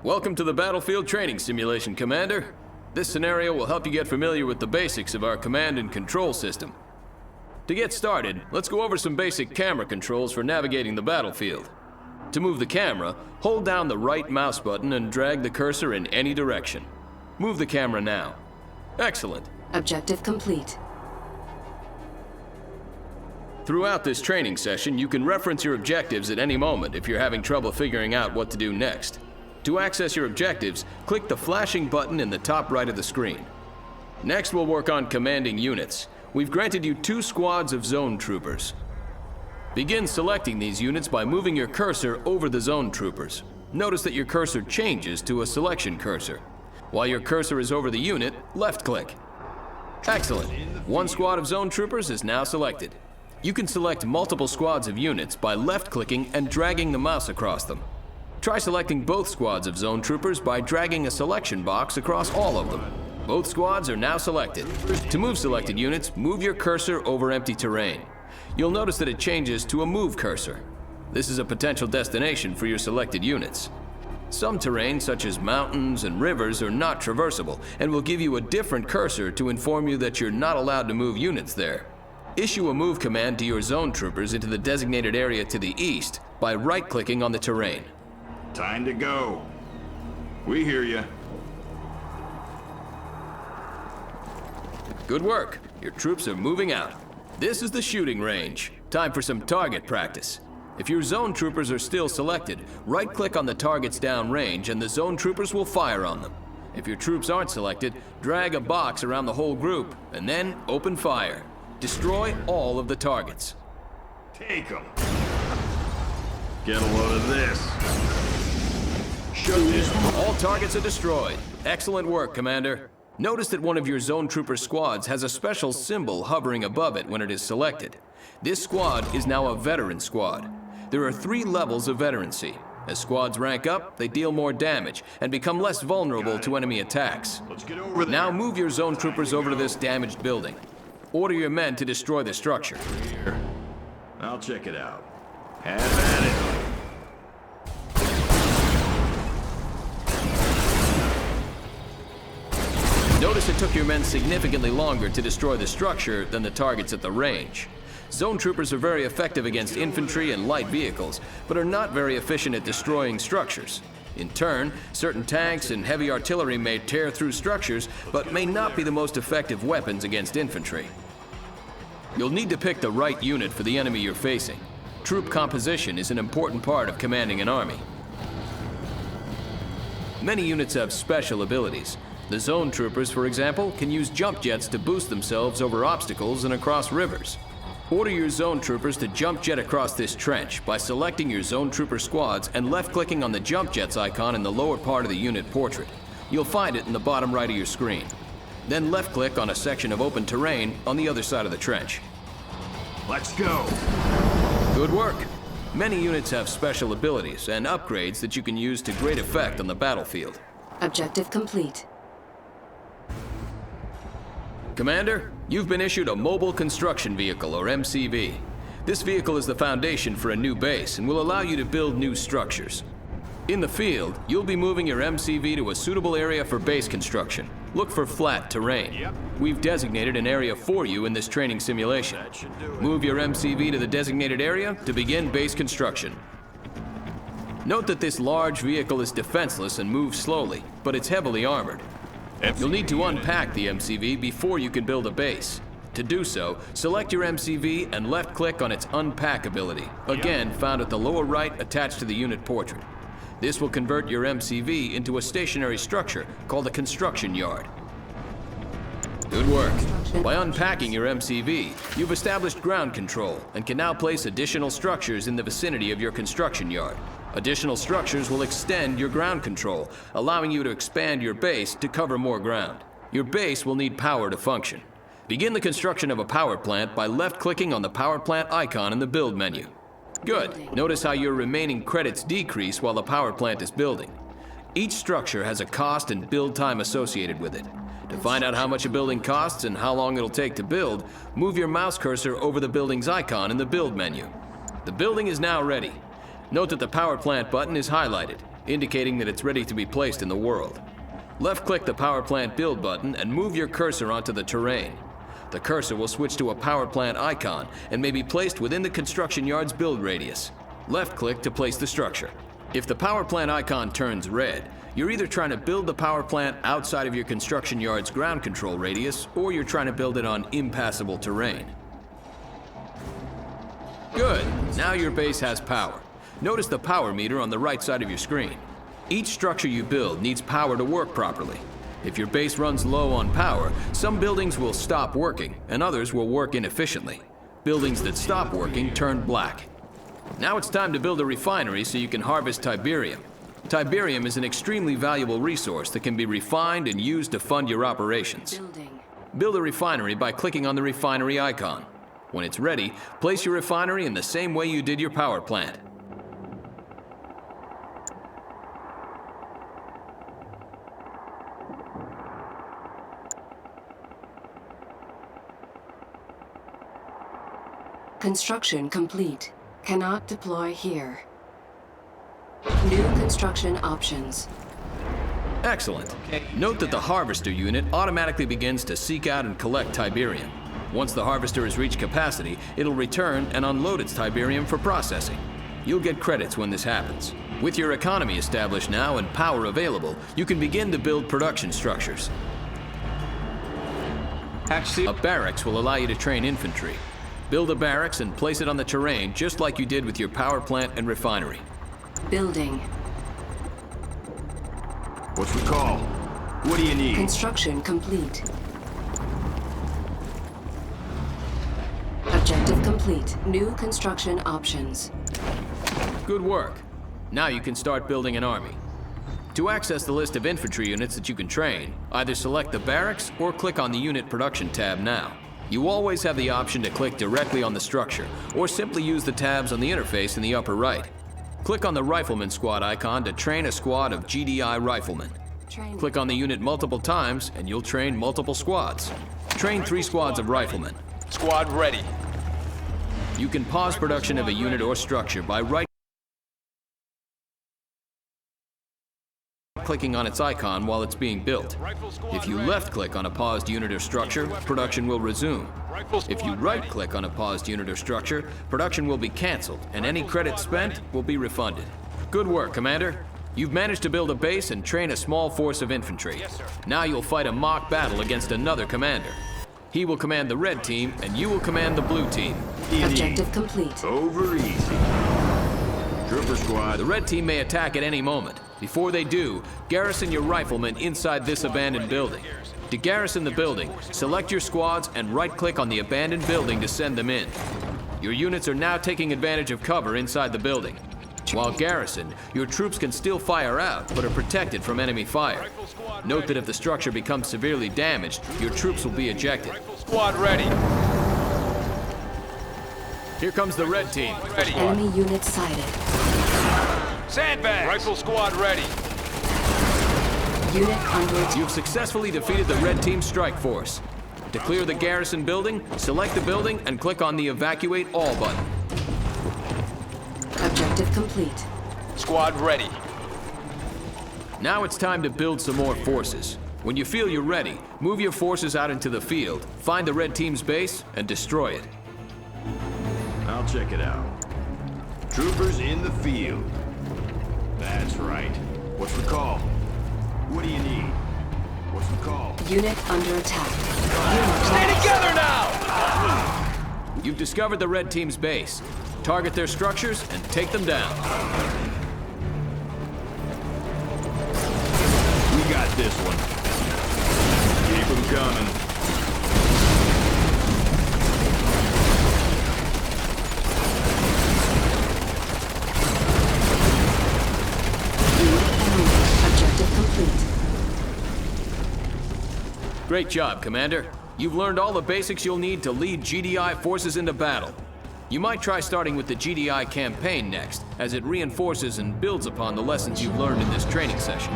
Welcome to the Battlefield Training Simulation, Commander. This scenario will help you get familiar with the basics of our command and control system. To get started, let's go over some basic camera controls for navigating the battlefield. To move the camera, hold down the right mouse button and drag the cursor in any direction. Move the camera now. Excellent. Objective complete. Throughout this training session, you can reference your objectives at any moment if you're having trouble figuring out what to do next. To access your objectives, click the flashing button in the top right of the screen. Next, we'll work on commanding units. We've granted you 2 squads of zone troopers. Begin selecting these units by moving your cursor over the zone troopers. Notice that your cursor changes to a selection cursor. While your cursor is over the unit, left-click. Excellent. 1 squad of zone troopers is now selected. You can select multiple squads of units by left-clicking and dragging the mouse across them. Try selecting both squads of zone troopers by dragging a selection box across all of them. Both squads are now selected. To move selected units, move your cursor over empty terrain. You'll notice that it changes to a move cursor. This is a potential destination for your selected units. Some terrain, such as mountains and rivers, are not traversable and will give you a different cursor to inform you that you're not allowed to move units there. Issue a move command to your zone troopers into the designated area to the east by right-clicking on the terrain. Time to go. We hear you. Good work. Your troops are moving out. This is the shooting range. Time for some target practice. If your zone troopers are still selected, right-click on the targets downrange and the zone troopers will fire on them. If your troops aren't selected, drag a box around the whole group and then open fire. Destroy all of the targets. Take them. Get a load of this. Shut this. All targets are destroyed. Excellent work, Commander. Notice that one of your zone trooper squads has a special symbol hovering above it when it is selected. This squad is now a veteran squad. There are 3 levels of veterancy. As squads rank up, they deal more damage and become less vulnerable to enemy attacks. Let's get over there. Now move your zone troopers over to this damaged building. Order your men to destroy the structure. Here. I'll check it out. Have at it. Notice it took your men significantly longer to destroy the structure than the targets at the range. Zone troopers are very effective against infantry and light vehicles, but are not very efficient at destroying structures. In turn, certain tanks and heavy artillery may tear through structures, but may not be the most effective weapons against infantry. You'll need to pick the right unit for the enemy you're facing. Troop composition is an important part of commanding an army. Many units have special abilities. The zone troopers, for example, can use jump jets to boost themselves over obstacles and across rivers. Order your zone troopers to jump jet across this trench by selecting your zone trooper squads and left-clicking on the jump jets icon in the lower part of the unit portrait. You'll find it in the bottom right of your screen. Then left-click on a section of open terrain on the other side of the trench. Let's go. Good work. Many units have special abilities and upgrades that you can use to great effect on the battlefield. Objective complete. Commander, you've been issued a Mobile Construction Vehicle, or MCV. This vehicle is the foundation for a new base and will allow you to build new structures. In the field, you'll be moving your MCV to a suitable area for base construction. Look for flat terrain. We've designated an area for you in this training simulation. Move your MCV to the designated area to begin base construction. Note that this large vehicle is defenseless and moves slowly, but it's heavily armored. You'll need to unpack the MCV before you can build a base. To do so, select your MCV and left-click on its Unpack ability, again found at the lower right attached to the unit portrait. This will convert your MCV into a stationary structure called a construction yard. Good work. By unpacking your MCV, you've established ground control and can now place additional structures in the vicinity of your construction yard. Additional structures will extend your ground control, allowing you to expand your base to cover more ground. Your base will need power to function. Begin the construction of a power plant by left-clicking on the power plant icon in the build menu. Good. Notice how your remaining credits decrease while the power plant is building. Each structure has a cost and build time associated with it. To find out how much a building costs and how long it'll take to build, move your mouse cursor over the building's icon in the build menu. The building is now ready. Note that the power plant button is highlighted. indicating that it's ready to be placed in the world. Left-click the power plant build button and move your cursor onto the terrain. The cursor will switch to a power plant icon and may be placed within the construction yard's build radius. Left-click to place the structure. If the power plant icon turns red, you're either trying to build the power plant outside of your construction yard's ground control radius, or you're trying to build it on impassable terrain. Good. Now your base has power. Notice the power meter on the right side of your screen. Each structure you build needs power to work properly. If your base runs low on power, some buildings will stop working and others will work inefficiently. Buildings that stop working turn black. Now it's time to build a refinery so you can harvest Tiberium. Tiberium is an extremely valuable resource that can be refined and used to fund your operations. Build a refinery by clicking on the refinery icon. When it's ready, place your refinery in the same way you did your power plant. Construction complete. Cannot deploy here. New construction options. Excellent. Note that the harvester unit automatically begins to seek out and collect Tiberium. Once the harvester has reached capacity, it'll return and unload its Tiberium for processing. You'll get credits when this happens. With your economy established now and power available, you can begin to build production structures. A barracks will allow you to train infantry. Build a barracks and place it on the terrain just like you did with your power plant and refinery. Building. What's the call? What do you need? Construction complete. Objective complete. New construction options. Good work. Now you can start building an army. To access the list of infantry units that you can train, either select the barracks or click on the Unit Production tab now. You always have the option to click directly on the structure, or simply use the tabs on the interface in the upper right. Click on the Rifleman Squad icon to train a squad of GDI riflemen. Click on the unit multiple times and you'll train multiple squads. Train 3 squads of riflemen. Squad ready. You can pause production of a unit or structure by right-clicking on its icon while it's being built. If you left-click on a paused unit or structure, production will resume. If you right-click on a paused unit or structure, production will be canceled, and any credits spent will be refunded. Good work, Commander. You've managed to build a base and train a small force of infantry. Now you'll fight a mock battle against another commander. He will command the red team, and you will command the blue team. Objective complete. Over easy. Trooper squad. The red team may attack at any moment. Before they do, garrison your riflemen inside this abandoned building. To garrison the building, select your squads and right-click on the abandoned building to send them in. Your units are now taking advantage of cover inside the building. While garrisoned, your troops can still fire out, but are protected from enemy fire. Note that if the structure becomes severely damaged, your troops will be ejected. Squad ready. Here comes the red team. Ready. Enemy unit sighted. Sandbag. Rifle squad ready. Unit under attack. You've successfully defeated the red team strike force. To clear the garrison building, select the building and click on the Evacuate All button. Objective complete. Squad ready. Now it's time to build some more forces. When you feel you're ready, move your forces out into the field, find the red team's base, and destroy it. I'll check it out. Troopers in the field. That's right. What's the call? What do you need? What's the call? Unit under attack. Stay together now! You've discovered the red team's base. Target their structures and take them down. We got this one. Keep them coming. Objective complete. Great job, Commander. You've learned all the basics you'll need to lead GDI forces into battle. You might try starting with the GDI campaign next, as it reinforces and builds upon the lessons you've learned in this training session.